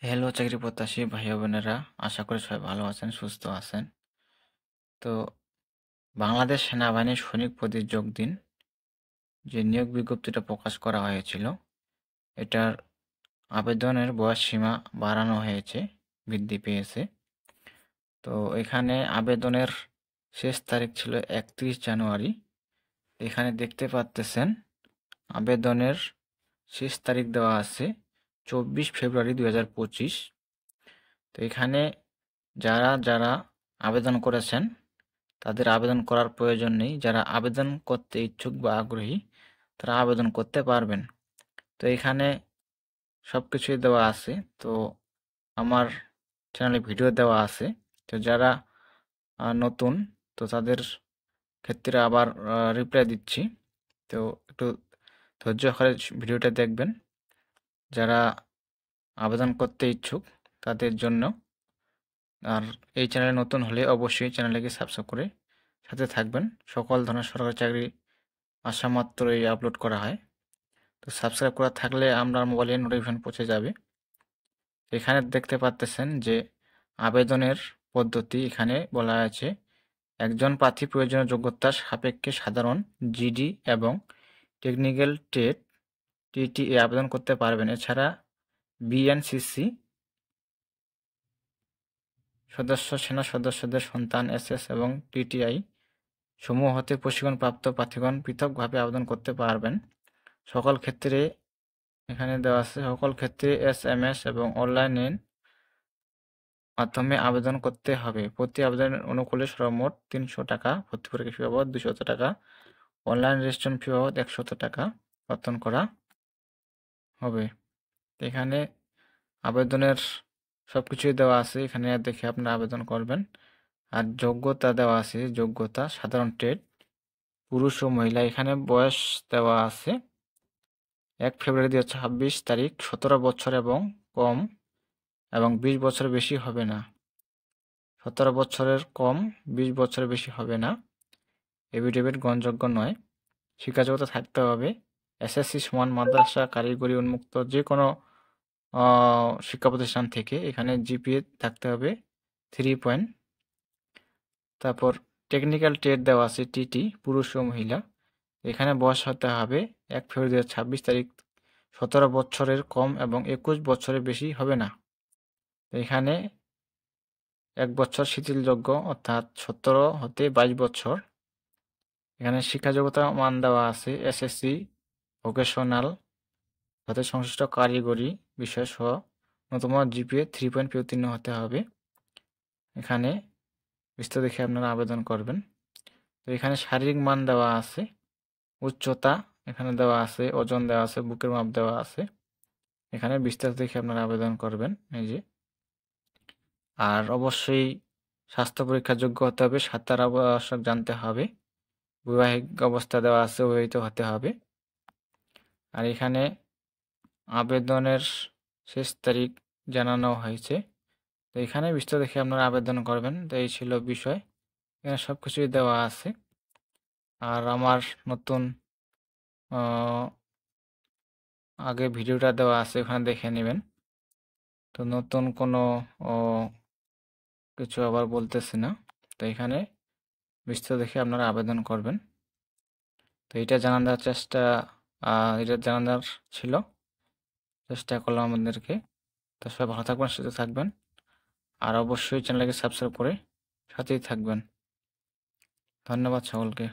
Hello চাকরি প্রত্যাশী ভাই বোনেরা, আশা করি সবাই ভালো আছেন, সুস্থ আছেন। তো বাংলাদেশ সেনাবাহিনীর সৈনিক পদে যোগ দিন যে নিয়োগ বিজ্ঞপ্তিটা প্রকাশ করা হয়েছিল, এটার আবেদনের বয়স সীমা বাড়ানো হয়েছে, বৃদ্ধি পেয়েছে। তো এখানে আবেদনের শেষ তারিখ ছিল 31 জানুয়ারি। এখানে দেখতে পাচ্তেছেন আবেদনের শেষ তারিখ দেওয়া আছে 24 ফেব্রুয়ারি 2025। তো এখানে যারা যারা আবেদন করেছেন তাদের আবেদন করার প্রয়োজন নেই। যারা আবেদন করতে ইচ্ছুক বা আগ্রহী তারা আবেদন করতে পারবেন। তো এখানে সব কিছুই দেওয়া আছে। তো আমার চ্যানেলে ভিডিও দেওয়া আছে। তো যারা নতুন, তো তাদের ক্ষেত্রে আবার রিপ্লাই দিচ্ছি। তো একটু ধৈর্য সহকারে ভিডিওটা দেখবেন। যারা আবেদন করতে ইচ্ছুক তাদের জন্য। আর এই চ্যানেলে নতুন হলে অবশ্যই চ্যানেলটিকে সাবস্ক্রাইব করে সাথে থাকবেন। সকল ধরনের সরকারি চাকরি আসা মাত্রই আপলোড করা হয়। তো সাবস্ক্রাইব করা থাকলে আপনার মোবাইলে নোটিফিকেশন পৌঁছে যাবে। এখানে দেখতে পাচ্তেছেন যে আবেদনের পদ্ধতি এখানে বলা আছে, একজন প্রার্থী প্রয়োজনীয় যোগ্যতার সাপেক্ষে সাধারণ জিডি এবং টেকনিক্যাল ট্রেড টিটিএ আবেদন করতে পারবেন। এছাড়া বিএনসিসি সদস্য, সেনা সদস্যদের সন্তান, এসএস এবং টিটিআই সমূহ হতে প্রশিক্ষণপ্রাপ্ত প্রার্থীগণ পৃথকভাবে আবেদন করতে পারবেন। সকল ক্ষেত্রে এখানে দেওয়া আছে, সকল ক্ষেত্রে এসএমএস এবং অনলাইনের মাধ্যমে আবেদন করতে হবে। প্রতি আবেদনের অনুকূলে সর্বমোট 300 টাকা, ভর্তি পরীক্ষা ফি বাবদ 200 টাকা, অনলাইন রেজিস্ট্রেশন ফি বাবদ 100 টাকা প্রদান করা হবে। এখানে আবেদনের সব কিছুই দেওয়া আছে, এখানে দেখে আপনারা আবেদন করবেন। আর যোগ্যতা দেওয়া আছে, যোগ্যতা সাধারণ ট্রেড, পুরুষ ও মহিলা। এখানে বয়স দেওয়া আছে 1 ফেব্রুয়ারি 2026 তারিখ, 17 বছর এবং কম এবং 20 বছরের বেশি হবে না। 17 বছরের কম, 20 বছরের বেশি হবে না। এফিডেভিট গ্রহণযোগ্য নয়। শিক্ষাযোগ্যতা থাকতে হবে এসএসসি সমান মাদ্রাসা, কারিগরি উন্মুক্ত যে কোনো শিক্ষা প্রতিষ্ঠান থেকে। এখানে জিপিএ থাকতে হবে 3 পয়েন্ট। তারপর টেকনিক্যাল ট্রেড দেওয়া আছে টিটি, পুরুষ ও মহিলা। এখানে বয়স হতে হবে 1 ফেব্রুয়ারি 2026 তারিখ, 17 বছরের কম এবং 21 বছরের বেশি হবে না। এখানে 1 বছর শিথিলযোগ্য, অর্থাৎ 17 হতে 22 বছর। এখানে শিক্ষাযোগ্যতা মান দেওয়া আছে এসএসসি, ভোকেশনাল সাথে সংশ্লিষ্ট কারিগরি বিষয় সহ ন্যূনতম জিপিএ 3 পয়েন্ট উত্তীর্ণ হতে হবে। এখানে বিস্তারিত দেখে আপনারা আবেদন করবেন। তো এখানে শারীরিক মান দেওয়া আছে, উচ্চতা এখানে দেওয়া আছে, ওজন দেওয়া আছে, বুকের মাপ দেওয়া আছে। এখানে বিস্তারিত দেখে আপনারা আবেদন করবেন। এই যে, আর অবশ্যই স্বাস্থ্য পরীক্ষার যোগ্য হতে হবে, সাঁতার আবশ্যক জানতে হবে, বৈবাহিক অবস্থা দেওয়া আছে, বিবাহিত হতে হবে। আর এখানে আবেদনের শেষ তারিখ জানানো হয়েছে। তো এখানে বিস্তারিত দেখে আপনারা আবেদন করবেন। তো এই ছিল বিষয়, এখানে সব কিছুই দেওয়া আছে। আর আমার নতুন আগে ভিডিওটা দেওয়া আছে, ওখানে দেখে নেবেন। তো নতুন কোনো কিছু আবার বলতেছি না। তো এখানে বিস্তারিত দেখে আপনারা আবেদন করবেন। তো এটা জানানোর চেষ্টা, এটা জানানোর ছিল, চেষ্টা করলাম আমাদেরকে। তো সবাই ভালো থাকবেন, সুস্থ থাকবেন। আর অবশ্যই চ্যানেলকে সাবস্ক্রাইব করে সাথেই থাকবেন। ধন্যবাদ সকলকে।